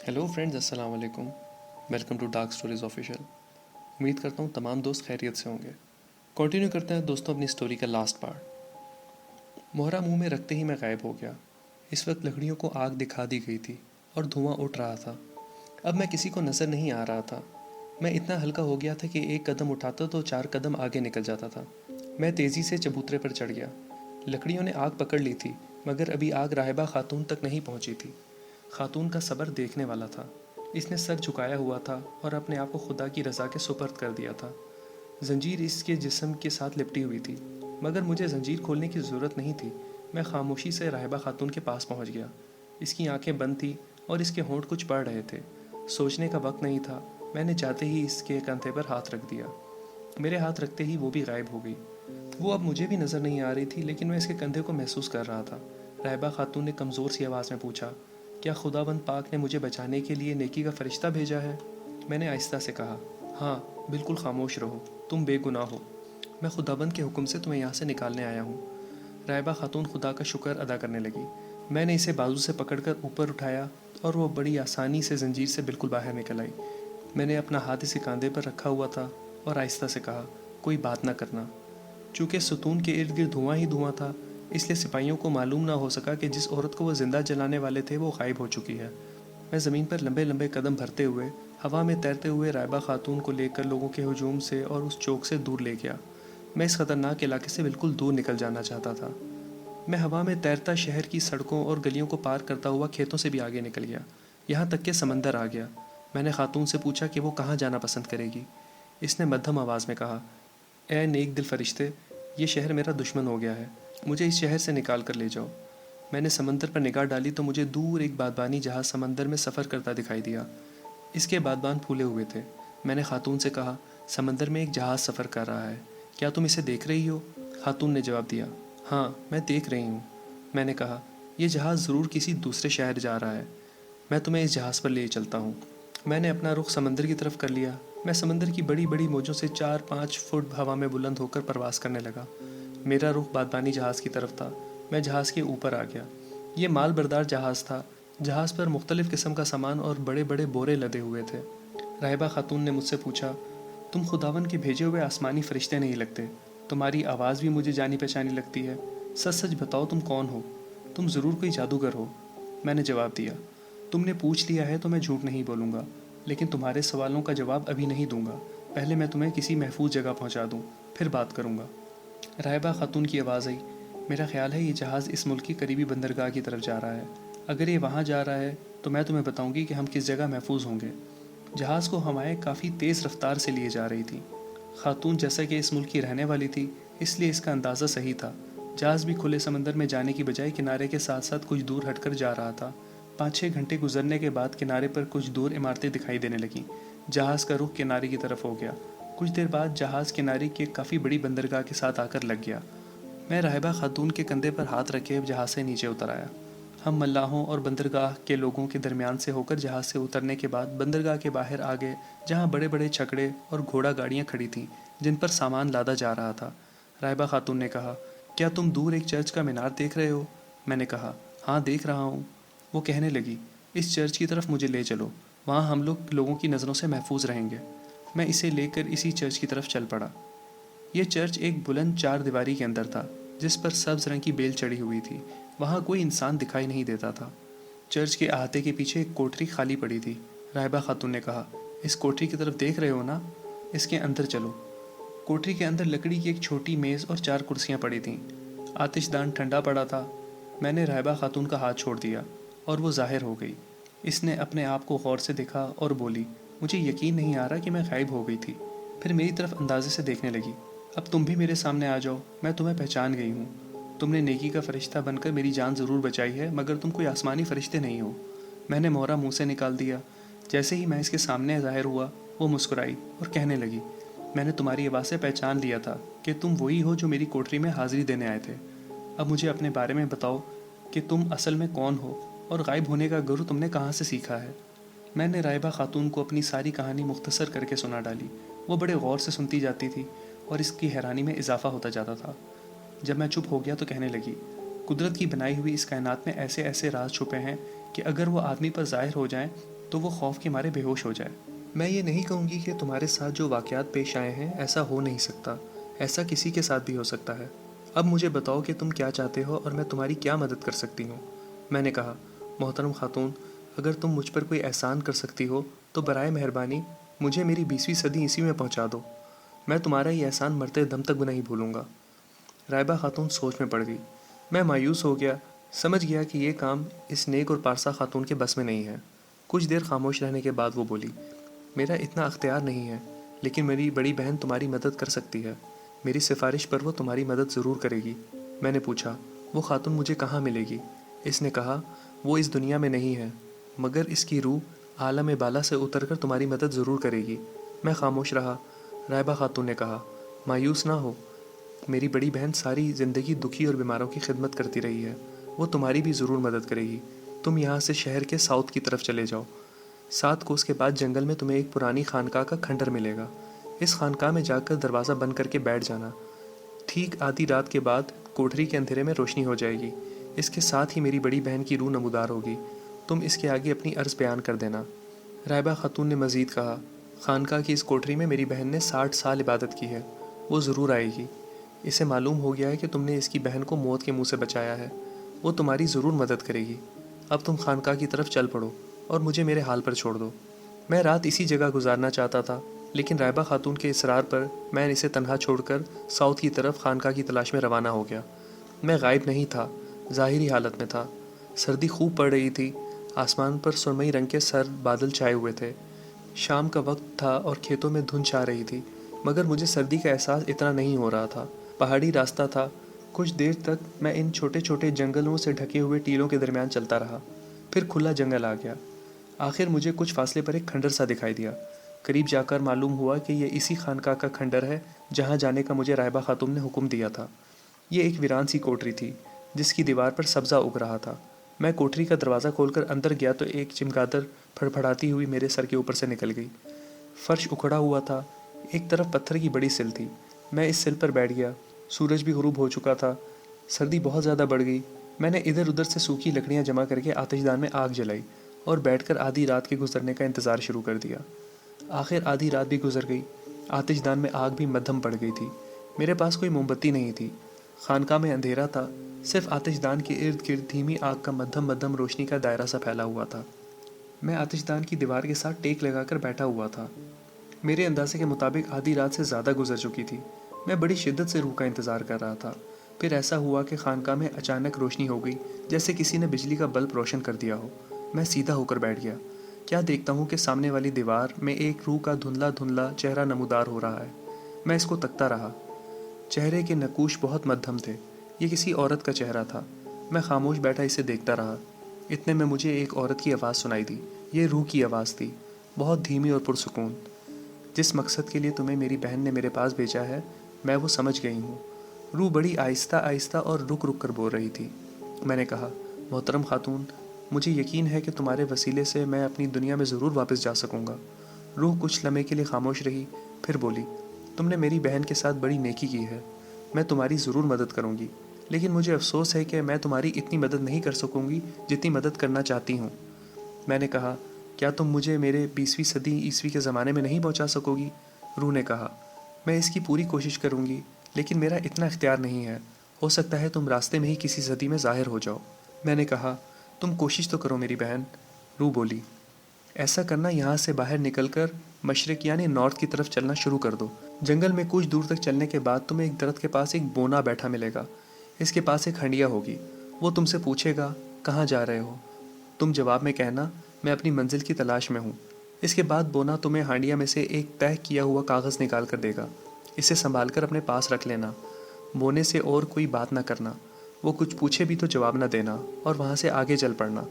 Hello friends, السلام علیکم. Welcome to dark stories official. امید کرتا ہوں تمام دوست خیریت سے ہوں گے. کنٹینیو کرتے ہیں دوستوں اپنی اسٹوری کا لاسٹ پارٹ. مہرا منہ میں رکھتے ہی میں غائب ہو گیا. اس وقت لکڑیوں کو آگ دکھا دی گئی تھی اور دھواں اٹھ رہا تھا. اب میں کسی کو نظر نہیں آ رہا تھا. میں اتنا ہلکا ہو گیا تھا کہ ایک قدم اٹھاتا تو 4 قدم آگے نکل جاتا تھا. میں تیزی سے چبوترے پر چڑھ گیا. لکڑیوں نے آگ پکڑ لی تھی مگر ابھی آگ راہبہ خاتون تک نہیں پہنچی تھی. خاتون کا صبر دیکھنے والا تھا. اس نے سر جھکایا ہوا تھا اور اپنے آپ کو خدا کی رضا کے سپرد کر دیا تھا. زنجیر اس کے جسم کے ساتھ لپٹی ہوئی تھی مگر مجھے زنجیر کھولنے کی ضرورت نہیں تھی. میں خاموشی سے راہبہ خاتون کے پاس پہنچ گیا. اس کی آنکھیں بند تھیں اور اس کے ہونٹ کچھ پڑھ رہے تھے. سوچنے کا وقت نہیں تھا. میں نے چاہتے ہی اس کے کندھے پر ہاتھ رکھ دیا. میرے ہاتھ رکھتے ہی وہ بھی غائب ہو گئی. وہ اب مجھے بھی نظر نہیں آ رہی تھی لیکن میں اس کے کندھے کو محسوس کر رہا تھا. راہبہ خاتون نے کمزور سی آواز میں پوچھا، کیا خداوند پاک نے مجھے بچانے کے لیے نیکی کا فرشتہ بھیجا ہے؟ میں نے آہستہ سے کہا، ہاں. بالکل خاموش رہو، تم بے گناہ ہو. میں خداوند کے حکم سے تمہیں یہاں سے نکالنے آیا ہوں. راہبہ خاتون خدا کا شکر ادا کرنے لگی. میں نے اسے بازو سے پکڑ کر اوپر اٹھایا اور وہ بڑی آسانی سے زنجیر سے بالکل باہر نکل آئی. میں نے اپنا ہاتھ اسے کاندھے پر رکھا ہوا تھا اور آہستہ سے کہا، کوئی بات نہ کرنا. چونکہ ستون کے ارد گرد دھواں ہی دھواں تھا اس لیے سپاہیوں کو معلوم نہ ہو سکا کہ جس عورت کو وہ زندہ جلانے والے تھے وہ غائب ہو چکی ہے. میں زمین پر لمبے لمبے قدم بھرتے ہوئے ہوا میں تیرتے ہوئے راہبہ خاتون کو لے کر لوگوں کے ہجوم سے اور اس چوک سے دور لے گیا. میں اس خطرناک علاقے سے بالکل دور نکل جانا چاہتا تھا. میں ہوا میں تیرتا شہر کی سڑکوں اور گلیوں کو پار کرتا ہوا کھیتوں سے بھی آگے نکل گیا. یہاں تک کہ سمندر آ گیا. میں نے خاتون سے پوچھا کہ وہ کہاں جانا پسند کرے گی. اس نے مدھم آواز میں کہا، اے نیک دل فرشتے، یہ شہر میرا دشمن ہو گیا ہے. مجھے اس شہر سے نکال کر لے جاؤ. میں نے سمندر پر نگاہ ڈالی تو مجھے دور ایک بادبانی جہاز سمندر میں سفر کرتا دکھائی دیا. اس کے بادبان پھولے ہوئے تھے. میں نے خاتون سے کہا، سمندر میں ایک جہاز سفر کر رہا ہے، کیا تم اسے دیکھ رہی ہو؟ خاتون نے جواب دیا، ہاں میں دیکھ رہی ہوں. میں نے کہا، یہ جہاز ضرور کسی دوسرے شہر جا رہا ہے. میں تمہیں اس جہاز پر لے چلتا ہوں. میں نے اپنا رخ سمندر کی طرف کر لیا. میں سمندر کی بڑی بڑی موجوں سے 4-5 فٹ ہوا میں بلند ہو کر پرواز کرنے لگا. میرا رخ بادبانی جہاز کی طرف تھا. میں جہاز کے اوپر آ گیا. یہ مال بردار جہاز تھا. جہاز پر مختلف قسم کا سامان اور بڑے بڑے بورے لدے ہوئے تھے. راہبہ خاتون نے مجھ سے پوچھا، تم خداوند کے بھیجے ہوئے آسمانی فرشتے نہیں لگتے. تمہاری آواز بھی مجھے جانی پہچانی لگتی ہے. سچ سچ بتاؤ تم کون ہو؟ تم ضرور کوئی جادوگر ہو. میں نے جواب دیا، تم نے پوچھ لیا ہے تو میں جھوٹ نہیں بولوں گا، لیکن تمہارے سوالوں کا جواب ابھی نہیں دوں گا. پہلے میں تمہیں کسی محفوظ جگہ پہنچا دوں، پھر بات کروں گا. راہبہ خاتون کی آواز آئی، میرا خیال ہے یہ جہاز اس ملک کی قریبی بندرگاہ کی طرف جا رہا ہے. اگر یہ وہاں جا رہا ہے تو میں تمہیں بتاؤں گی کہ ہم کس جگہ محفوظ ہوں گے. جہاز کو ہوائیں کافی تیز رفتار سے لیے جا رہی تھیں. خاتون جیسا کہ اس ملک کی رہنے والی تھی اس لیے اس کا اندازہ صحیح تھا. جہاز بھی کھلے سمندر میں جانے کی بجائے کنارے کے ساتھ ساتھ کچھ دور ہٹ کر جا رہا تھا. 5-6 گھنٹے گزرنے کے بعد کنارے پر کچھ دور عمارتیں دکھائی دینے لگیں. جہاز کا رخ کنارے کی طرف ہو گیا. کچھ دیر بعد جہاز کنارے کی ایک کافی بڑی بندرگاہ کے ساتھ آ کر لگ گیا. میں راہبہ خاتون کے کندھے پر ہاتھ رکھے جہاز سے نیچے اتر آیا. ہم ملاحوں اور بندرگاہ کے لوگوں کے درمیان سے ہو کر جہاز سے اترنے کے بعد بندرگاہ کے باہر آگے جہاں بڑے بڑے چھکڑے اور گھوڑا گاڑیاں کھڑی تھیں جن پر سامان لادا جا رہا تھا. راہبہ خاتون نے کہا، کیا تم دور ایک چرچ کا مینار دیکھ رہے ہو؟ میں نے کہا، ہاں دیکھ رہا ہوں. وہ کہنے لگی، اس چرچ کی طرف مجھے لے چلو، وہاں ہم لوگوں کی نظروں سے محفوظ رہیں گے. میں اسے لے کر اسی چرچ کی طرف چل پڑا. یہ چرچ ایک بلند 4 دیواری کے اندر تھا جس پر سبز رنگ کی بیل چڑھی ہوئی تھی. وہاں کوئی انسان دکھائی نہیں دیتا تھا. چرچ کے احاطے کے پیچھے ایک کوٹری خالی پڑی تھی. راہبہ خاتون نے کہا، اس کوٹری کی طرف دیکھ رہے ہو نا، اس کے اندر چلو. کوٹری کے اندر لکڑی کی ایک چھوٹی میز اور 4 کرسیاں پڑی تھیں. آتش دان ٹھنڈا پڑا تھا. میں نے راہبہ خاتون کا ہاتھ چھوڑ دیا اور وہ ظاہر ہو گئی. اس نے اپنے آپ کو غور سے دیکھا اور بولی، مجھے یقین نہیں آ رہا کہ میں غائب ہو گئی تھی. پھر میری طرف اندازے سے دیکھنے لگی. اب تم بھی میرے سامنے آ جاؤ، میں تمہیں پہچان گئی ہوں. تم نے نیکی کا فرشتہ بن کر میری جان ضرور بچائی ہے مگر تم کوئی آسمانی فرشتے نہیں ہو. میں نے مہرا منہ سے نکال دیا. جیسے ہی میں اس کے سامنے ظاہر ہوا وہ مسکرائی اور کہنے لگی، میں نے تمہاری آواز سے پہچان لیا تھا کہ تم وہی ہو جو میری کوٹری میں حاضری دینے آئے تھے. اب مجھے اپنے بارے میں بتاؤ کہ تم اصل میں کون ہو اور غائب ہونے کا گرو تم نے کہاں سے سیکھا ہے. میں نے راہبہ خاتون کو اپنی ساری کہانی مختصر کر کے سنا ڈالی. وہ بڑے غور سے سنتی جاتی تھی اور اس کی حیرانی میں اضافہ ہوتا جاتا تھا. جب میں چپ ہو گیا تو کہنے لگی، قدرت کی بنائی ہوئی اس کائنات میں ایسے ایسے راز چھپے ہیں کہ اگر وہ آدمی پر ظاہر ہو جائیں تو وہ خوف کے مارے بے ہوش ہو جائے۔ میں یہ نہیں کہوں گی کہ تمہارے ساتھ جو واقعات پیش آئے ہیں ایسا ہو نہیں سکتا، ایسا کسی کے ساتھ بھی ہو سکتا ہے۔ اب مجھے بتاؤ کہ تم کیا چاہتے ہو اور میں تمہاری کیا مدد کر سکتی ہوں۔ میں نے کہا، محترم خاتون، اگر تم مجھ پر کوئی احسان کر سکتی ہو تو برائے مہربانی مجھے میری 20ویں صدی عیسوی میں پہنچا دو، میں تمہارا یہ احسان مرتے دم تک نہیں بھولوں گا۔ رائبہ خاتون سوچ میں پڑ گئی۔ میں مایوس ہو گیا، سمجھ گیا کہ یہ کام اس نیک اور پارسا خاتون کے بس میں نہیں ہے۔ کچھ دیر خاموش رہنے کے بعد وہ بولی، میرا اتنا اختیار نہیں ہے، لیکن میری بڑی بہن تمہاری مدد کر سکتی ہے، میری سفارش پر وہ تمہاری مدد ضرور کرے گی۔ میں نے پوچھا، وہ خاتون مجھے کہاں ملے گی؟ اس نے کہا، وہ اس دنیا میں نہیں ہے، مگر اس کی روح عالم بالا سے اتر کر تمہاری مدد ضرور کرے گی۔ میں خاموش رہا۔ رائبہ خاتون نے کہا، مایوس نہ ہو، میری بڑی بہن ساری زندگی دکھی اور بیماروں کی خدمت کرتی رہی ہے، وہ تمہاری بھی ضرور مدد کرے گی۔ تم یہاں سے شہر کے ساؤتھ کی طرف چلے جاؤ، 7 کوس کے بعد جنگل میں تمہیں ایک پرانی خانقاہ کا کھنڈر ملے گا، اس خانقاہ میں جا کر دروازہ بند کر کے بیٹھ جانا۔ ٹھیک آدھی رات کے بعد کوٹھری کے اندھیرے میں روشنی ہو جائے گی، اس کے ساتھ ہی میری بڑی بہن کی روح نمودار ہوگی، تم اس کے آگے اپنی عرض بیان کر دینا۔ رائبہ خاتون نے مزید کہا، خانقاہ کی اس کوٹھری میں میری بہن نے 60 سال عبادت کی ہے، وہ ضرور آئے گی۔ اسے معلوم ہو گیا ہے کہ تم نے اس کی بہن کو موت کے منہ سے بچایا ہے، وہ تمہاری ضرور مدد کرے گی۔ اب تم خانقاہ کی طرف چل پڑو اور مجھے میرے حال پر چھوڑ دو۔ میں رات اسی جگہ گزارنا چاہتا تھا، لیکن رائبہ خاتون کے اصرار پر میں اسے تنہا چھوڑ کر ساؤتھ کی طرف خانقاہ کی تلاش میں روانہ ہو گیا۔ میں غائب نہیں تھا، ظاہری حالت میں تھا۔ سردی خوب پڑ رہی تھی، آسمان پر سرمئی رنگ کے سر بادل چھائے ہوئے تھے۔ شام کا وقت تھا اور کھیتوں میں دھند چھا رہی تھی، مگر مجھے سردی کا احساس اتنا نہیں ہو رہا تھا۔ پہاڑی راستہ تھا، کچھ دیر تک میں ان چھوٹے چھوٹے جنگلوں سے ڈھکے ہوئے ٹیلوں کے درمیان چلتا رہا، پھر کھلا جنگل آ گیا۔ آخر مجھے کچھ فاصلے پر ایک کھنڈر سا دکھائی دیا۔ قریب جا کر معلوم ہوا کہ یہ اسی خانقاہ کا کھنڈر ہے جہاں جانے کا مجھے رائبہ خاتون نے حکم دیا تھا۔ یہ ایک ویران سی کوٹری تھی جس کی دیوار پر سبزہ اگ رہا تھا۔ میں کوٹری کا دروازہ کھول کر اندر گیا تو ایک چمگادڑ پھڑپھڑاتی ہوئی میرے سر کے اوپر سے نکل گئی۔ فرش اکھڑا ہوا تھا، ایک طرف پتھر کی بڑی سل تھی، میں اس سل پر بیٹھ گیا۔ سورج بھی غروب ہو چکا تھا، سردی بہت زیادہ بڑھ گئی۔ میں نے ادھر ادھر سے سوکھی لکڑیاں جمع کر کے آتش دان میں آگ جلائی اور بیٹھ کر آدھی رات کے گزرنے کا انتظار شروع کر دیا۔ آخر آدھی رات بھی گزر گئی، آتش دان میں آگ بھی مدھم پڑ گئی تھی۔ میرے پاس کوئی موم بتی نہیں تھی، خانقاہ میں اندھیرا تھا، صرف آتش دان کے ارد گرد دھیمی آگ کا مدھم مدھم روشنی کا دائرہ سا پھیلا ہوا تھا۔ میں آتش دان کی دیوار کے ساتھ ٹیک لگا کر بیٹھا ہوا تھا۔ میرے اندازے کے مطابق آدھی رات سے زیادہ گزر چکی تھی۔ میں بڑی شدت سے روح کا انتظار کر رہا تھا۔ پھر ایسا ہوا کہ خانقاہ میں اچانک روشنی ہو گئی، جیسے کسی نے بجلی کا بلب روشن کر دیا ہو۔ میں سیدھا ہو کر بیٹھ گیا۔ کیا دیکھتا ہوں کہ سامنے والی دیوار میں ایک روح کا دھندلا دھندلا چہرہ نمودار ہو رہا ہے۔ میں اس کو تکتا رہا۔ چہرے کے نقوش بہت مدھم تھے، یہ کسی عورت کا چہرہ تھا۔ میں خاموش بیٹھا اسے دیکھتا رہا۔ اتنے میں مجھے ایک عورت کی آواز سنائی دی۔ یہ روح کی آواز تھی، بہت دھیمی اور پرسکون۔ جس مقصد کے لیے تمہیں میری بہن نے میرے پاس بھیجا ہے میں وہ سمجھ گئی ہوں۔ روح بڑی آہستہ آہستہ اور رک رک کر بول رہی تھی۔ میں نے کہا، محترم خاتون، مجھے یقین ہے کہ تمہارے وسیلے سے میں اپنی دنیا میں ضرور واپس جا سکوں گا۔ روح کچھ لمحے کے لیے خاموش رہی، پھر بولی، تم نے میری بہن کے ساتھ بڑی نیکی کی ہے، میں تمہاری ضرور مدد کروں گی، لیکن مجھے افسوس ہے کہ میں تمہاری اتنی مدد نہیں کر سکوں گی جتنی مدد کرنا چاہتی ہوں۔ میں نے کہا، کیا تم مجھے میرے 20ویں صدی عیسوی کے زمانے میں نہیں پہنچا سکو گی؟ روح نے کہا، میں اس کی پوری کوشش کروں گی، لیکن میرا اتنا اختیار نہیں ہے، ہو سکتا ہے تم راستے میں ہی کسی صدی میں ظاہر ہو جاؤ۔ میں نے کہا، تم کوشش تو کرو میری بہن۔ روح بولی، ایسا کرنا یہاں سے باہر نکل کر مشرق یعنی نارتھ کی طرف چلنا شروع کر دو۔ جنگل میں کچھ دور تک چلنے کے بعد تمہیں ایک درخت کے پاس ایک بونا بیٹھا ملے گا، اس کے پاس ایک ہنڈیا ہوگی، وہ تم سے پوچھے گا کہاں جا رہے ہو، تم جواب میں کہنا میں اپنی منزل کی تلاش میں ہوں۔ اس کے بعد بونا تمہیں ہانڈیا میں سے ایک طے کیا ہوا کاغذ نکال کر دے گا، اسے سنبھال کر اپنے پاس رکھ لینا، بونے سے اور کوئی بات نہ کرنا، وہ کچھ پوچھے بھی تو جواب نہ دینا اور وہاں سے آگے چل پڑنا۔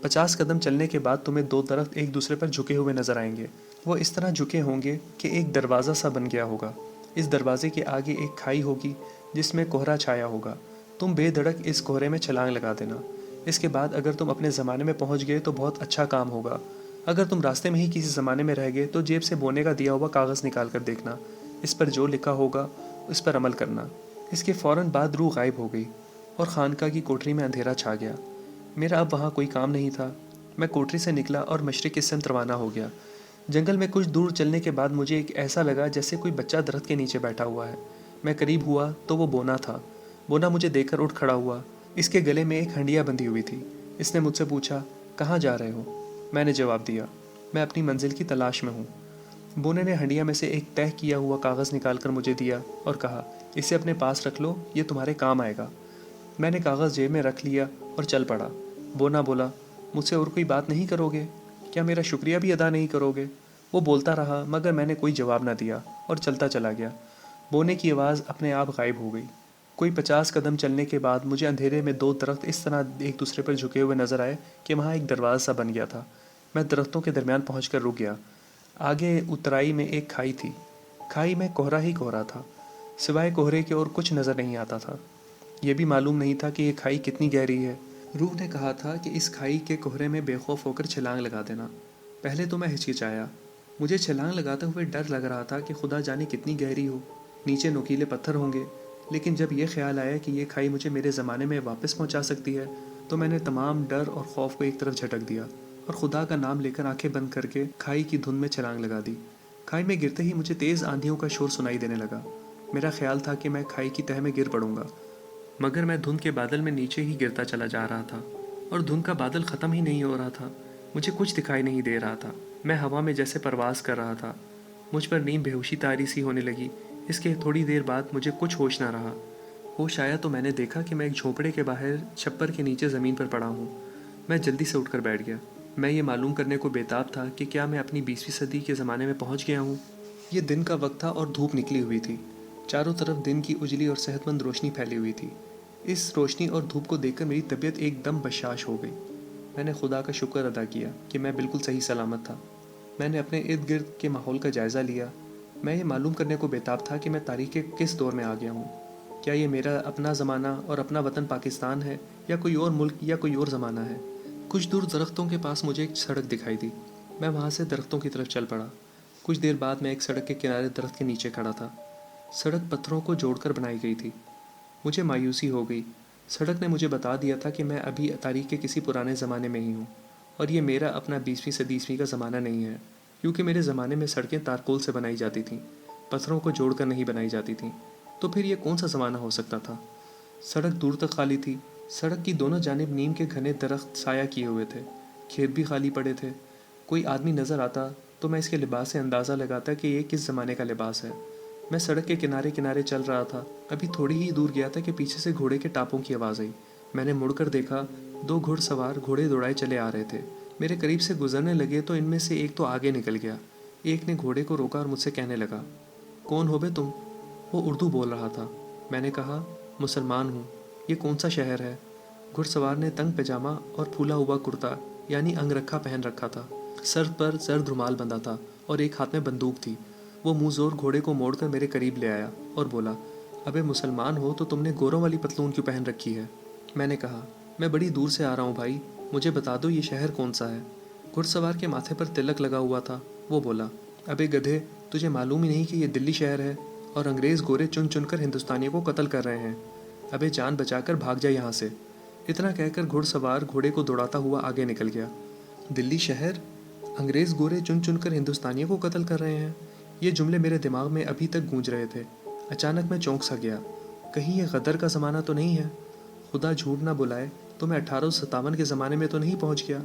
50 قدم چلنے کے بعد تمہیں 2 درخت ایک دوسرے پر جھکے ہوئے نظر آئیں گے، وہ اس طرح جھکے ہوں گے کہ ایک دروازہ سا بن گیا ہوگا، اس دروازے کے آگے ایک کھائی ہوگی جس میں کوہرا چھایا ہوگا، تم بے دھڑک اس کوہرے میں چھلانگ لگا دینا۔ اس کے بعد اگر تم اپنے زمانے میں پہنچ گئے تو بہت اچھا کام ہوگا، اگر تم راستے میں ہی کسی زمانے میں رہ گئے تو جیب سے بونے کا دیا ہوا کاغذ نکال کر دیکھنا، اس پر جو لکھا ہوگا اس پر عمل کرنا۔ اس کے فوراً بعد روح غائب ہو گئی اور خانقاہ کی کوٹری میں اندھیرا چھا گیا۔ میرا اب وہاں کوئی کام نہیں تھا، میں کوٹری سے نکلا اور مشرق کی سمت روانہ ہو گیا۔ جنگل میں کچھ دور چلنے کے بعد مجھے ایک ایسا لگا جیسے کوئی بچہ درخت کے نیچے بیٹھا ہوا ہے۔ میں قریب ہوا تو وہ بونا تھا۔ بونا مجھے دیکھ کر اٹھ کھڑا ہوا۔ اس کے گلے میں ایک ہنڈیا بندھی ہوئی تھی۔ اس نے مجھ سے پوچھا، کہاں جا رہے ہو؟ میں نے جواب دیا، میں اپنی منزل کی تلاش میں ہوں۔ بونے نے ہنڈیا میں سے ایک تہہ کیا ہوا کاغذ نکال کر مجھے دیا اور کہا، اسے اپنے پاس رکھ لو، یہ تمہارے کام آئے گا۔ میں نے کاغذ جیب میں رکھ لیا اور چل پڑا۔ بونا بولا، مجھ سے اور کوئی بات نہیں کرو گے؟ کیا میرا شکریہ بھی ادا نہیں کرو گے؟ وہ بولتا رہا مگر میں نے کوئی جواب نہ دیا اور چلتا چلا گیا۔ بونے کی آواز اپنے آپ غائب ہو گئی۔ کوئی 50 قدم چلنے کے بعد مجھے اندھیرے میں 2 درخت اس طرح ایک دوسرے پر جھکے ہوئے نظر آئے کہ وہاں ایک دروازہ سا بن گیا تھا۔ میں درختوں کے درمیان پہنچ کر رک گیا۔ آگے اترائی میں ایک کھائی تھی۔ کھائی میں کوہرا ہی کوہرا تھا، سوائے کوہرے کے اور کچھ نظر نہیں آتا تھا۔ یہ بھی معلوم نہیں تھا کہ یہ کھائی کتنی گہری ہے۔ روح نے کہا تھا کہ اس کھائی کے کوہرے میں بے خوف ہو کر چھلانگ لگا دینا۔ پہلے تو میں ہچکچایا۔ مجھے چھلانگ لگاتے ہوئے ڈر لگ رہا تھا کہ خدا جانے کتنی گہری ہو، نیچے نوکیلے پتھر ہوں گے۔ لیکن جب یہ خیال آیا کہ یہ کھائی مجھے میرے زمانے میں واپس پہنچا سکتی ہے تو میں نے تمام ڈر اور خوف کو ایک طرف جھٹک دیا اور خدا کا نام لے کر آنکھیں بند کر کے کھائی کی دھند میں چھلانگ لگا دی۔ کھائی میں گرتے ہی مجھے تیز آندھیوں کا شور سنائی دینے لگا۔ میرا خیال تھا کہ میں کھائی کی تہہ میں گر پڑوں گا، مگر میں دھند کے بادل میں نیچے ہی گرتا چلا جا رہا تھا اور دھند کا بادل ختم ہی نہیں ہو رہا تھا۔ مجھے کچھ دکھائی نہیں دے رہا تھا۔ میں ہوا میں جیسے پرواز کر رہا تھا۔ مجھ پر نیم بے ہوشی طاری سی ہونے لگی۔ اس کے تھوڑی دیر بعد مجھے کچھ ہوش نہ رہا۔ ہوش آیا تو میں نے دیکھا کہ میں ایک جھونپڑے کے باہر چھپر کے نیچے زمین پر پڑا ہوں۔ میں جلدی سے اٹھ کر بیٹھ گیا۔ میں یہ معلوم کرنے کو بےتاب تھا کہ کیا میں اپنی 20ویں صدی کے زمانے میں پہنچ گیا ہوں۔ یہ دن کا وقت تھا اور دھوپ نکلی ہوئی تھی۔ چاروں طرف دن کی اجلی اور صحت مند روشنی پھیلی ہوئی تھی۔ اس روشنی اور دھوپ کو دیکھ کر میری طبیعت ایک دم بشاش ہو گئی۔ میں نے خدا کا شکر ادا کیا کہ میں بالکل صحیح سلامت تھا۔ میں نے اپنے ارد گرد کے ماحول کا جائزہ لیا۔ میں یہ معلوم کرنے کو بےتاب تھا کہ میں تاریخ کے کس دور میں آ گیا ہوں۔ کیا یہ میرا اپنا زمانہ اور اپنا وطن پاکستان ہے یا کوئی اور ملک یا کوئی اور زمانہ ہے؟ کچھ دور درختوں کے پاس مجھے ایک سڑک دکھائی دی۔ میں وہاں سے درختوں کی طرف چل پڑا۔ کچھ دیر بعد میں ایک سڑک کے کنارے درخت کے نیچے کھڑا تھا۔ سڑک پتھروں کو جوڑ کر بنائی گئی تھی۔ مجھے مایوسی ہو گئی۔ سڑک نے مجھے بتا دیا تھا کہ میں ابھی تاریخ کے کسی پرانے زمانے میں ہی ہوں اور یہ میرا اپنا 20ویں صدی عیسوی کا زمانہ نہیں ہے، کیونکہ میرے زمانے میں سڑکیں تارکول سے بنائی جاتی تھیں، پتھروں کو جوڑ کر نہیں بنائی جاتی تھیں۔ تو پھر یہ کون سا زمانہ ہو سکتا تھا؟ سڑک دور تک خالی تھی۔ سڑک کی دونوں جانب نیم کے گھنے درخت سایہ کیے ہوئے تھے۔ کھیت بھی خالی پڑے تھے۔ کوئی آدمی نظر آتا تو میں اس کے لباس سے اندازہ لگاتا کہ یہ کس زمانے کا لباس ہے۔ میں سڑک کے کنارے کنارے چل رہا تھا۔ ابھی تھوڑی ہی دور گیا تھا کہ پیچھے سے گھوڑے کے ٹاپوں کی آواز آئی۔ میں نے مڑ کر دیکھا، 2 گھڑ سوار گھوڑے دوڑائے چلے آ رہے تھے۔ میرے قریب سے گزرنے لگے تو ان میں سے ایک تو آگے نکل گیا۔ ایک نے گھوڑے کو روکا اور مجھ سے کہنے لگا، کون ہو بے تم؟ وہ اردو بول رہا تھا۔ میں نے کہا، مسلمان ہوں۔ یہ کون سا شہر ہے؟ گھڑ سوار نے تنگ پجامہ اور پھولا ہوا کرتا یعنی انگ رکھا پہن رکھا تھا۔ سر پر زرد رومال بندھا تھا اور ایک ہاتھ میں بندوق تھی۔ وہ منہ زور گھوڑے کو موڑ کر میرے قریب لے آیا اور بولا، ابے مسلمان ہو تو تم نے گوروں والی پتلون کیوں پہن رکھی ہے؟ میں نے کہا، میں بڑی دور سے آ رہا ہوں بھائی، مجھے بتا دو یہ شہر کون سا ہے؟ گھڑ سوار کے ماتھے پر تلک لگا ہوا تھا۔ وہ بولا، ابے گدھے، تجھے معلوم ہی نہیں کہ یہ دلی شہر ہے اور انگریز گورے چن چن کر ہندوستانیوں کو قتل کر رہے ہیں۔ ابے جان بچا کر بھاگ جا یہاں سے۔ اتنا کہہ کر گھڑ سوار گھوڑے کو دوڑاتا ہوا آگے نکل گیا۔ دلی شہر؟ انگریز گورے چن چن کر ہندوستانیوں کو قتل کر رہے ہیں؟ یہ جملے میرے دماغ میں ابھی تک گونج رہے تھے۔ اچانک میں چونک سا گیا۔ کہیں یہ غدر کا زمانہ تو نہیں ہے؟ خدا جھوٹ نہ بلائے تو میں 1857 کے زمانے میں تو نہیں پہنچ گیا؟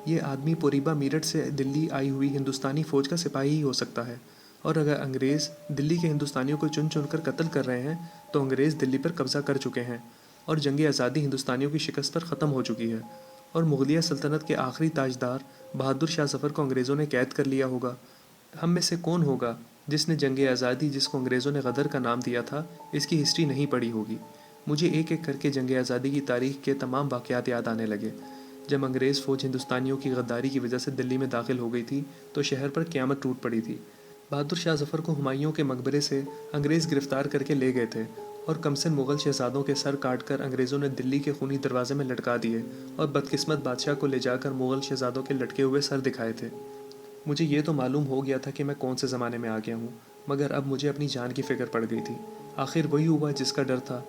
یہ آدمی پوریبا میرٹھ سے دلی آئی ہوئی ہندوستانی فوج کا سپاہی ہی ہو سکتا ہے، اور اگر انگریز دلی کے ہندوستانیوں کو چن چن کر قتل کر رہے ہیں تو انگریز دلی پر قبضہ کر چکے ہیں اور جنگ آزادی ہندوستانیوں کی شکست پر ختم ہو چکی ہے، اور مغلیہ سلطنت کے آخری تاجدار بہادر شاہ ظفر کو انگریزوں نے قید کر لیا ہوگا۔ ہم میں سے کون ہوگا جس نے جنگ آزادی، جس کو انگریزوں نے غدر کا نام دیا تھا، اس کی ہسٹری نہیں پڑھی ہوگی؟ مجھے ایک ایک کر کے جنگ آزادی کی تاریخ کے تمام واقعات یاد آنے لگے۔ جب انگریز فوج ہندوستانیوں کی غداری کی وجہ سے دلی میں داخل ہو گئی تھی تو شہر پر قیامت ٹوٹ پڑی تھی۔ بہادر شاہ ظفر کو ہمایوں کے مقبرے سے انگریز گرفتار کر کے لے گئے تھے اور کمسن مغل شہزادوں کے سر کاٹ کر انگریزوں نے دلی کے خونی دروازے میں لٹکا دیے اور بدقسمت بادشاہ کو لے جا کر مغل شہزادوں کے لٹکے ہوئے سر دکھائے تھے۔ مجھے یہ تو معلوم ہو گیا تھا کہ میں کون سے زمانے میں آ گیا ہوں، مگر اب مجھے اپنی جان کی فکر پڑ گئی تھی۔ آخر وہی ہوا جس کا ڈر تھا۔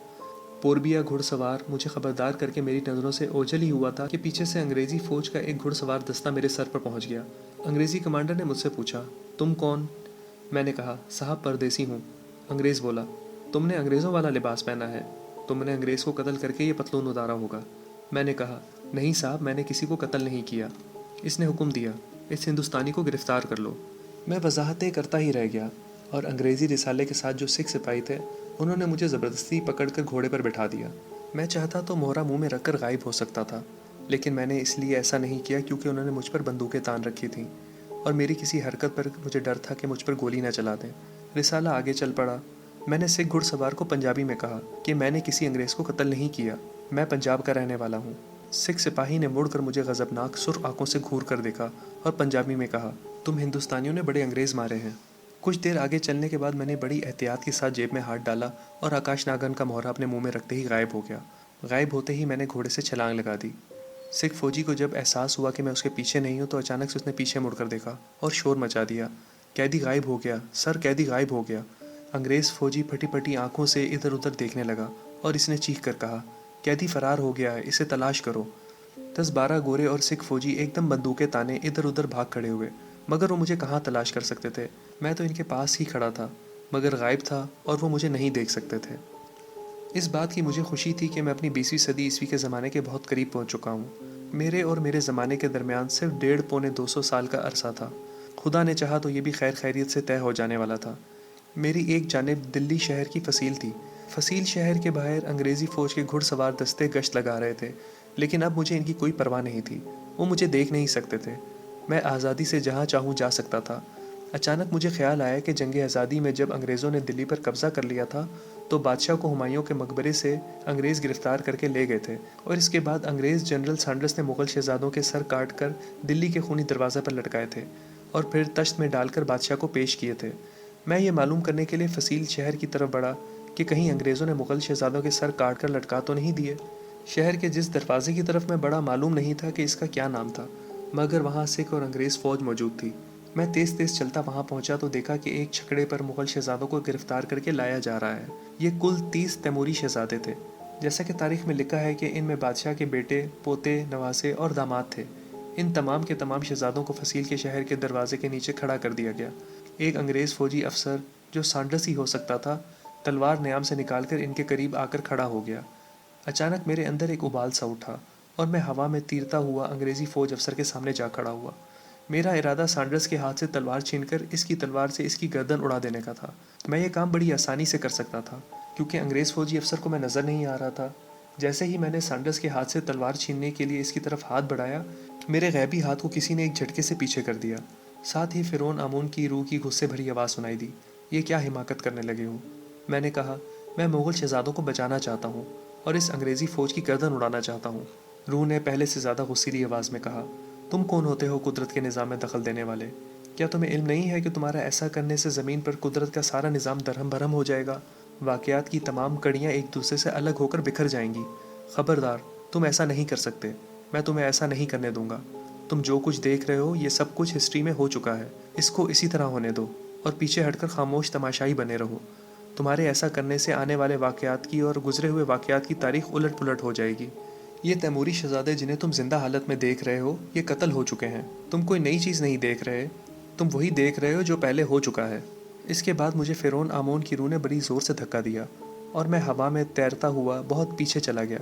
پوربیا گھڑ سوار مجھے خبردار کر کے میری نظروں سے اوجھل ہی ہوا تھا کہ پیچھے سے انگریزی فوج کا ایک گھڑ سوار دستہ میرے سر پر پہنچ گیا۔ انگریزی کمانڈر نے مجھ سے پوچھا، تم کون؟ میں نے کہا، صاحب پردیسی ہوں۔ انگریز بولا، تم نے انگریزوں والا لباس پہنا ہے، تم نے انگریز کو قتل کر کے یہ پتلون اتارا ہوگا۔ میں نے کہا، نہیں صاحب، میں نے کسی کو قتل نہیں کیا۔ اس نے حکم دیا، اس ہندوستانی کو گرفتار کر لو۔ میں وضاحتیں کرتا ہی رہ گیا، اور انگریزی رسالے کے ساتھ جو سکھ سپاہی تھے انہوں نے مجھے زبردستی پکڑ کر گھوڑے پر بٹھا دیا۔ میں چاہتا تو مہرہ منہ میں رکھ کر غائب ہو سکتا تھا، لیکن میں نے اس لیے ایسا نہیں کیا کیونکہ انہوں نے مجھ پر بندوقیں تان رکھی تھیں، اور میری کسی حرکت پر مجھے ڈر تھا کہ مجھ پر گولی نہ چلا دیں۔ رسالہ آگے چل پڑا۔ میں نے سکھ گھڑ سوار کو پنجابی میں کہا کہ میں نے کسی انگریز کو قتل نہیں کیا، میں پنجاب کا رہنے والا ہوں۔ سکھ سپاہی نے مڑ کر مجھے غضبناک سرخ آنکھوں سے گھور کر دیکھا اور پنجابی میں کہا، تم ہندوستانیوں نے بڑے انگریز مارے ہیں۔ کچھ دیر آگے چلنے کے بعد میں نے بڑی احتیاط کے ساتھ جیب میں ہاتھ ڈالا اور آکاش ناگن کا مہرہ اپنے منہ میں رکھتے ہی غائب ہو گیا۔ غائب ہوتے ہی میں نے گھوڑے سے چھلانگ لگا دی۔ سکھ فوجی کو جب احساس ہوا کہ میں اس کے پیچھے نہیں ہوں تو اچانک سے اس نے پیچھے مڑ کر دیکھا اور شور مچا دیا، قیدی غائب ہو گیا سر، قیدی غائب ہو گیا۔ انگریز فوجی پھٹی پھٹی آنکھوں سے ادھر ادھر دیکھنے لگا اور اس نے چیخ کر کہا، قیدی فرار ہو گیا ہے، اسے تلاش کرو۔ 10-12 گورے اور سکھ فوجی ایک دم بندوقیں تانے ادھر ادھر بھاگ کھڑے ہوئے، مگر وہ مجھے کہاں تلاش کر سکتے تھے؟ میں تو ان کے پاس ہی کھڑا تھا، مگر غائب تھا اور وہ مجھے نہیں دیکھ سکتے تھے۔ اس بات کی مجھے خوشی تھی کہ میں اپنی 20ویں صدی عیسوی کے زمانے کے بہت قریب پہنچ چکا ہوں۔ میرے اور میرے زمانے کے درمیان صرف 150-200 سال کا عرصہ تھا۔ خدا نے چاہا تو یہ بھی خیر خیریت سے طے ہو جانے والا تھا۔ میری ایک جانب دلی شہر کی فصیل تھی۔ فصیل شہر کے باہر انگریزی فوج کے گھڑ سوار دستے گشت لگا رہے تھے، لیکن اب مجھے ان کی کوئی پرواہ نہیں تھی۔ وہ مجھے دیکھ نہیں سکتے تھے۔ میں آزادی سے جہاں چاہوں جا سکتا تھا۔ اچانک مجھے خیال آیا کہ جنگ آزادی میں جب انگریزوں نے دلی پر قبضہ کر لیا تھا تو بادشاہ کو ہمایوں کے مقبرے سے انگریز گرفتار کر کے لے گئے تھے، اور اس کے بعد انگریز جنرل سانڈرس نے مغل شہزادوں کے سر کاٹ کر دلی کے خونی دروازے پر لٹکائے تھے اور پھر تشت میں ڈال کر بادشاہ کو پیش کیے تھے۔ میں یہ معلوم کرنے کے لیے فصیل شہر کی طرف بڑھا کہ کہیں انگریزوں نے مغل شہزادوں کے سر کاٹ کر لٹکا تو نہیں دیے۔ شہر کے جس دروازے کی طرف میں بڑا معلوم نہیں تھا کہ اس کا کیا نام تھا، مگر وہاں سکھ اور انگریز فوج موجود تھی۔ میں تیز تیز چلتا وہاں پہنچا تو دیکھا کہ ایک چھکڑے پر مغل شہزادوں کو گرفتار کر کے لایا جا رہا ہے۔ یہ کل 30 تیموری شہزادے تھے، جیسا کہ تاریخ میں لکھا ہے کہ ان میں بادشاہ کے بیٹے، پوتے، نواسے اور داماد تھے۔ ان تمام کے تمام شہزادوں کو فصیل کے شہر کے دروازے کے نیچے کھڑا کر دیا گیا۔ ایک انگریز فوجی افسر، جو سانڈرس ہی ہو سکتا تھا، تلوار نیام سے نکال کر ان کے قریب آ کر کھڑا ہو گیا۔ اچانک میرے اندر ایک ابال سا اٹھا اور میں ہوا میں تیرتا ہوا انگریزی فوج افسر کے سامنے جا کھڑا ہوا۔ میرا ارادہ سانڈرس کے ہاتھ سے تلوار چھین کر اس کی تلوار سے اس کی گردن اڑا دینے کا تھا۔ میں یہ کام بڑی آسانی سے کر سکتا تھا کیونکہ انگریز فوجی افسر کو میں نظر نہیں آ رہا تھا۔ جیسے ہی میں نے سانڈرس کے ہاتھ سے تلوار چھیننے کے لیے اس کی طرف ہاتھ بڑھایا، میرے غیبی ہاتھ کو کسی نے ایک جھٹکے سے پیچھے کر دیا۔ ساتھ ہی فرعون آمون کی روح کی غصے بھری آواز سنائی دی، یہ کیا حماقت کرنے لگے ہو؟ میں نے کہا، میں مغل شہزادوں کو بچانا چاہتا ہوں اور اس انگریزی فوج کی گردن اڑانا چاہتا ہوں۔ روح نے پہلے سے زیادہ غصیلی آواز میں کہا، تم کون ہوتے ہو قدرت کے نظام میں دخل دینے والے؟ کیا تمہیں علم نہیں ہے کہ تمہارا ایسا کرنے سے زمین پر قدرت کا سارا نظام درہم برہم ہو جائے گا؟ واقعات کی تمام کڑیاں ایک دوسرے سے الگ ہو کر بکھر جائیں گی۔ خبردار، تم ایسا نہیں کر سکتے، میں تمہیں ایسا نہیں کرنے دوں گا۔ تم جو کچھ دیکھ رہے ہو یہ سب کچھ ہسٹری میں ہو چکا ہے، اس کو اسی طرح ہونے دو اور پیچھے ہٹ کر خاموش تماشائی بنے رہو۔ تمہارے ایسا کرنے سے آنے والے واقعات کی اور گزرے ہوئے واقعات کی تاریخ الٹ پلٹ ہو جائے گی۔ یہ تیموری شہزادے جنہیں تم زندہ حالت میں دیکھ رہے ہو یہ قتل ہو چکے ہیں۔ تم کوئی نئی چیز نہیں دیکھ رہے، تم وہی دیکھ رہے ہو جو پہلے ہو چکا ہے۔ اس کے بعد مجھے فرعون آمون کی روح نے بڑی زور سے دھکا دیا اور میں ہوا میں تیرتا ہوا بہت پیچھے چلا گیا۔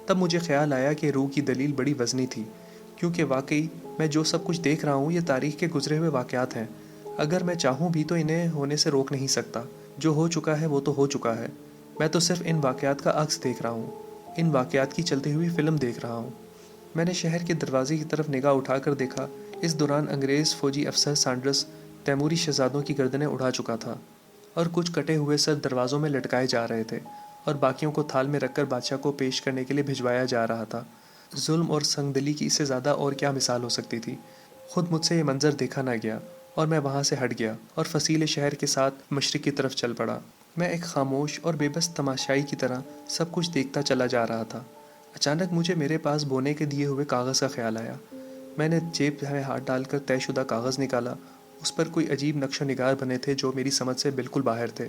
تب مجھے خیال آیا کہ روح کی دلیل بڑی وزنی تھی، کیونکہ واقعی میں جو سب کچھ دیکھ رہا ہوں یہ تاریخ کے گزرے ہوئے واقعات ہیں۔ اگر میں چاہوں بھی تو انہیں ہونے سے روک نہیں سکتا۔ جو ہو چکا ہے وہ تو ہو چکا ہے، میں تو صرف ان واقعات کا عکس دیکھ رہا ہوں، ان واقعات کی چلتی ہوئی فلم دیکھ رہا ہوں۔ میں نے شہر کے دروازے کی طرف نگاہ اٹھا کر دیکھا، اس دوران انگریز فوجی افسر سانڈرس تیموری شہزادوں کی گردنیں اڑا چکا تھا اور کچھ کٹے ہوئے سر دروازوں میں لٹکائے جا رہے تھے اور باقیوں کو تھال میں رکھ کر بادشاہ کو پیش کرنے کے لیے بھجوایا جا رہا تھا۔ ظلم اور سنگ دلی کی اس سے زیادہ اور کیا مثال ہو سکتی تھی؟ خود مجھ سے یہ منظر دیکھا نہ گیا اور میں وہاں سے ہٹ گیا اور فصیل شہر کے ساتھ مشرق کی طرف چل پڑا۔ میں ایک خاموش اور بے بس تماشائی کی طرح سب کچھ دیکھتا چلا جا رہا تھا۔ اچانک مجھے میرے پاس بونے کے دیے ہوئے کاغذ کا خیال آیا۔ میں نے جیب میں ہاتھ ڈال کر طے شدہ کاغذ نکالا۔ اس پر کوئی عجیب نقش و نگار بنے تھے جو میری سمجھ سے بالکل باہر تھے۔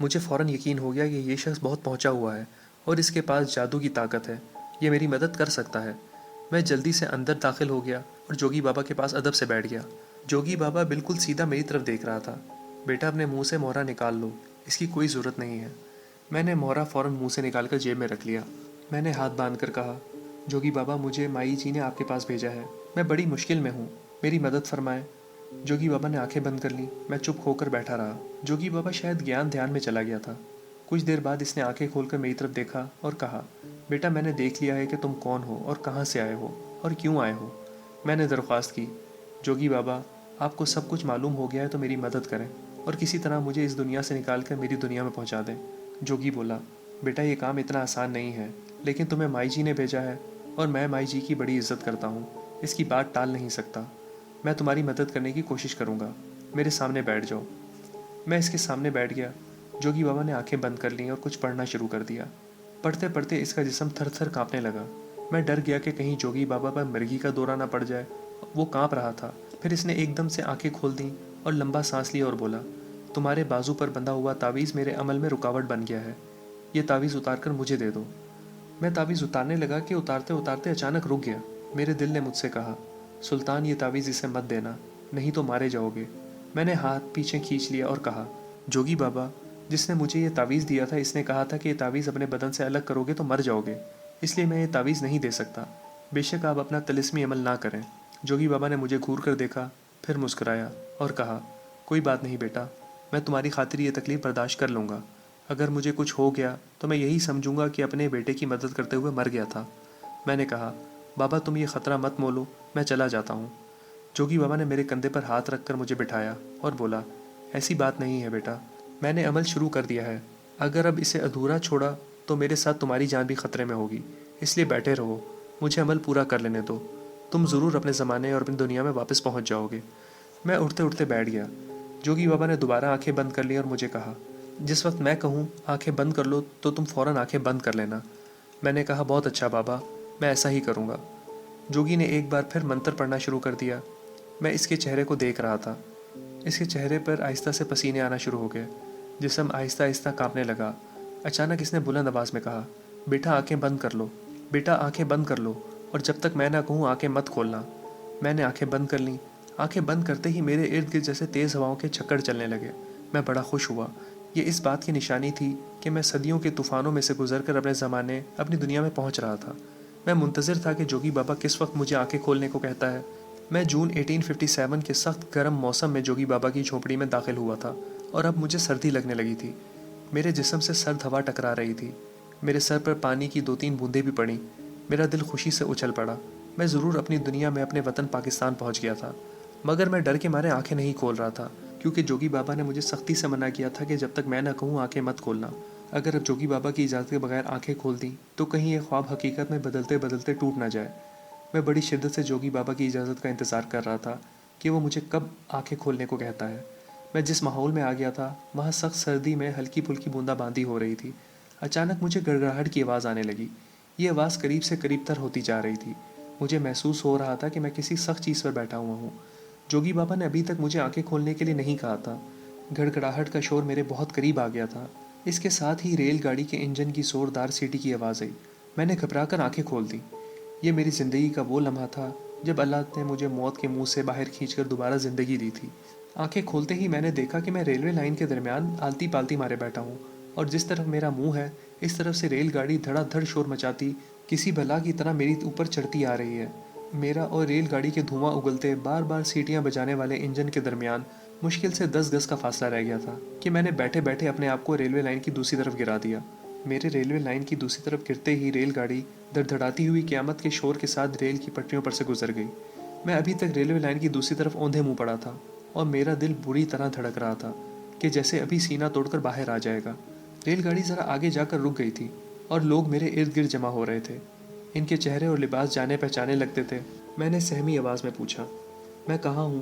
مجھے فوراً یقین ہو گیا کہ یہ شخص بہت پہنچا ہوا ہے اور اس کے پاس جادو کی طاقت ہے، یہ میری مدد کر سکتا ہے۔ میں جلدی سے اندر داخل ہو گیا اور جوگی بابا کے پاس ادب سے بیٹھ گیا۔ جوگی بابا بالکل سیدھا میری طرف دیکھ رہا تھا۔ بیٹا اپنے منہ سے مہرا نکال لو، اس کی کوئی ضرورت نہیں ہے۔ میں نے مہرا فوراً منہ سے نکال کر جیب میں رکھ لیا۔ میں نے ہاتھ باندھ کر کہا، جوگی بابا مجھے مائی جی نے آپ کے پاس بھیجا ہے، میں بڑی مشکل میں ہوں، میری مدد فرمائیں۔ جوگی بابا نے آنکھیں بند کر لیں۔ میں چپ ہو کر بیٹھا رہا۔ جوگی بابا شاید گیان دھیان میں چلا گیا تھا۔ کچھ دیر بعد اس نے آنکھیں کھول کر میری طرف دیکھا اور کہا، بیٹا میں نے دیکھ لیا ہے کہ تم کون ہو اور کہاں سے آئے ہو اور کیوں آئے ہو۔ میں نے درخواست کی، جوگی بابا آپ کو سب کچھ معلوم ہو گیا ہے تو میری مدد کریں اور کسی طرح مجھے اس دنیا سے نکال کر میری دنیا میں پہنچا دیں۔ جوگی بولا، بیٹا یہ کام اتنا آسان نہیں ہے، لیکن تمہیں مائی جی نے بھیجا ہے اور میں مائی جی کی بڑی عزت کرتا ہوں، اس کی بات ٹال نہیں سکتا۔ میں تمہاری مدد کرنے کی کوشش کروں گا، میرے سامنے بیٹھ جاؤ۔ میں اس کے سامنے بیٹھ گیا۔ جوگی بابا نے آنکھیں بند کر لیں اور کچھ پڑھنا شروع کر دیا۔ پڑھتے پڑھتے اس کا جسم تھر تھر کانپنے لگا۔ میں ڈر گیا کہ کہیں جوگی بابا پر مرگی کا دورہ نہ پڑ جائے۔ وہ کانپ رہا تھا۔ پھر اس نے ایک دم سے آنکھیں کھول دیں اور لمبا سانس لیا اور بولا، تمہارے بازو پر بندھا ہوا تعویذ میرے عمل میں رکاوٹ بن گیا ہے، یہ تعویذ اتار کر مجھے دے دو۔ میں تعویذ اتارنے لگا کہ اتارتے اتارتے اچانک رک گیا۔ میرے دل نے مجھ سے کہا، سلطان یہ تعویذ اسے مت دینا، نہیں تو مارے جاؤ گے۔ میں نے ہاتھ پیچھے کھینچ لیا اور کہا، جوگی بابا جس نے مجھے یہ تعویذ دیا تھا اس نے کہا تھا کہ یہ تعویذ اپنے بدن سے الگ کرو گے تو مر جاؤ گے، اس لیے میں یہ تعویذ نہیں دے سکتا۔ بے شک آپ اپنا طلسمی عمل نہ کریں۔ جوگی بابا نے مجھے گھور کر دیکھا، پھر مسکرایا اور کہا، کوئی بات نہیں بیٹا، میں تمہاری خاطر یہ تکلیف برداشت کر لوں گا۔ اگر مجھے کچھ ہو گیا تو میں یہی سمجھوں گا کہ اپنے بیٹے کی مدد کرتے ہوئے مر گیا تھا۔ میں نے کہا، بابا تم یہ خطرہ مت مولو، میں چلا جاتا ہوں۔ جوگی بابا نے میرے کندھے پر ہاتھ رکھ کر مجھے بٹھایا اور بولا، ایسی بات نہیں ہے بیٹا، میں نے عمل شروع کر دیا ہے، اگر اب اسے ادھورا چھوڑا تو میرے ساتھ تمہاری جان بھی خطرے میں ہوگی، اس لیے بیٹھے رہو، مجھے عمل پورا کر لینے دو، تم ضرور اپنے زمانے اور اپنی دنیا میں واپس پہنچ جاؤ گے۔ میں اٹھتے اٹھتے بیٹھ گیا۔ جوگی بابا نے دوبارہ آنکھیں بند کر لی اور مجھے کہا، جس وقت میں کہوں آنکھیں بند کر لو تو تم فوراً آنکھیں بند کر لینا۔ میں نے کہا، بہت اچھا بابا، میں ایسا ہی کروں گا۔ جوگی نے ایک بار پھر منتر پڑھنا شروع کر دیا۔ میں اس کے چہرے کو دیکھ رہا تھا۔ اس کے چہرے پر آہستہ سے پسینے آنا شروع ہو گئے، جسم آہستہ آہستہ کانپنے لگا۔ اچانک اس نے بلند آواز میں کہا، بیٹا آنکھیں بند کر لو، بیٹا آنکھیں بند کر لو، اور جب تک میں نہ کہوں آنکھیں مت کھولنا۔ میں نے آنکھیں بند کر لیں۔ آنکھیں بند کرتے ہی میرے ارد گرد جیسے تیز ہواؤں کے چھکڑ چلنے لگے۔ میں بڑا خوش ہوا۔ یہ اس بات کی نشانی تھی کہ میں صدیوں کے طوفانوں میں سے گزر کر اپنے زمانے اپنی دنیا میں پہنچ رہا تھا۔ میں منتظر تھا کہ جوگی بابا کس وقت مجھے آنکھیں کھولنے کو کہتا ہے۔ میں جون 1857 کے سخت گرم موسم میں جوگی بابا کی جھونپڑی میں داخل ہوا تھا اور اب مجھے سردی لگنے لگی تھی۔ میرے جسم سے سرد ہوا ٹکرا رہی تھی۔ میرے سر پر پانی کی 2-3 بوندیں بھی پڑیں۔ میرا دل خوشی سے اچھل پڑا۔ میں ضرور اپنی دنیا میں اپنے وطن پاکستان پہنچ گیا تھا، مگر میں ڈر کے مارے آنکھیں نہیں کھول رہا تھا، کیونکہ جوگی بابا نے مجھے سختی سے منع کیا تھا کہ جب تک میں نہ کہوں آنکھیں مت کھولنا۔ اگر اب جوگی بابا کی اجازت کے بغیر آنکھیں کھول دیں تو کہیں یہ خواب حقیقت میں بدلتے بدلتے ٹوٹ نہ جائے۔ میں بڑی شدت سے جوگی بابا کی اجازت کا انتظار کر رہا تھا کہ وہ مجھے کب آنکھیں کھولنے کو کہتا ہے۔ میں جس ماحول میں آ گیا تھا وہاں سخت سردی میں ہلکی پھلکی بوندا باندی ہو رہی تھی۔ اچانک مجھے گڑگڑاہٹ کی آواز آنے لگی۔ یہ آواز قریب سے قریب تر ہوتی جا رہی تھی۔ مجھے محسوس ہو رہا تھا کہ میں کسی سخت چیز پر بیٹھا ہوا ہوں۔ جوگی بابا نے ابھی تک مجھے آنکھیں کھولنے کے لیے نہیں کہا تھا۔ گڑگڑاہٹ کا شور میرے بہت قریب آ گیا تھا۔ اس کے ساتھ ہی ریل گاڑی کے انجن کی زوردار سیٹی کی آواز آئی۔ میں نے گھبرا کر آنکھیں کھول دیں۔ یہ میری زندگی کا وہ لمحہ تھا جب اللہ نے مجھے موت کے منہ سے باہر کھینچ کر دوبارہ زندگی دی تھی۔ آنکھیں کھولتے ہی میں نے دیکھا کہ میں ریلوے لائن کے درمیان آلتی پالتی مارے بیٹھا ہوں، اور جس طرف میرا منہ ہے اس طرف سے ریل گاڑی دھڑا دھڑ شور مچاتی کسی بلا کی طرح میری اوپر چڑھتی آ رہی ہے۔ میرا اور ریل گاڑی کے دھواں اگلتے بار بار سیٹیاں بجانے والے انجن کے درمیان مشکل سے 10 گز کا فاصلہ رہ گیا تھا کہ میں نے بیٹھے بیٹھے اپنے آپ کو ریلوے لائن کی دوسری طرف گرا دیا۔ میرے ریلوے لائن کی دوسری طرف گرتے ہی ریل گاڑی دھڑدھڑاتی ہوئی قیامت کے شور کے ساتھ ریل کی پٹریوں پر سے گزر گئی۔ میں ابھی تک ریلوے لائن کی دوسری طرف اوندھے منہ پڑا تھا اور میرا دل بری طرح دھڑک رہا تھا کہ جیسے ابھی سینہ توڑ کر باہر آ جائے گا۔ ریل گاڑی ذرا آگے جا کر رک گئی تھی اور لوگ میرے ارد گرد جمع ہو رہے تھے۔ ان کے چہرے اور لباس جانے پہچانے لگتے تھے۔ میں نے سہمی آواز میں پوچھا، میں کہاں ہوں؟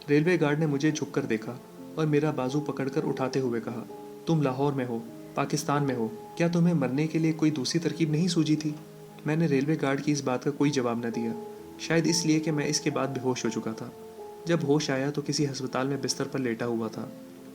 ریلوے گارڈ نے مجھے جھک کر دیکھا اور میرا بازو پکڑ کر اٹھاتے ہوئے کہا، تم لاہور میں ہو، پاکستان میں ہو، کیا تمہیں مرنے کے لیے کوئی دوسری ترکیب نہیں سوجی تھی؟ میں نے ریلوے گارڈ کی اس بات کا کوئی جواب نہ دیا، شاید اس لیے کہ میں اس کے بعد بے ہوش ہو چکا تھا۔ جب ہوش آیا تو کسی ہسپتال میں بستر پر لیٹا ہوا تھا۔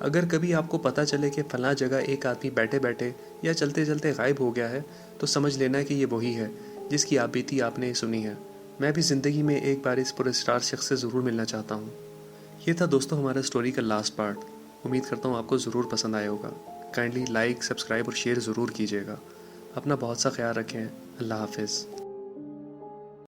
اگر کبھی آپ کو پتہ چلے کہ فلاں جگہ ایک آدمی بیٹھے بیٹھے یا چلتے چلتے غائب ہو گیا ہے تو سمجھ لینا کہ یہ وہی ہے جس کی آپ بیتی آپ نے سنی ہے۔ میں بھی زندگی میں ایک بار اس پر اسٹار شخص سے ضرور ملنا چاہتا ہوں۔ یہ تھا دوستوں ہمارا اسٹوری کا لاسٹ پارٹ۔ امید کرتا ہوں آپ کو ضرور پسند آیا ہوگا۔ کائنڈلی لائک، سبسکرائب اور شیئر ضرور کیجیے گا۔ اپنا بہت سا خیال رکھیں۔ اللہ حافظ۔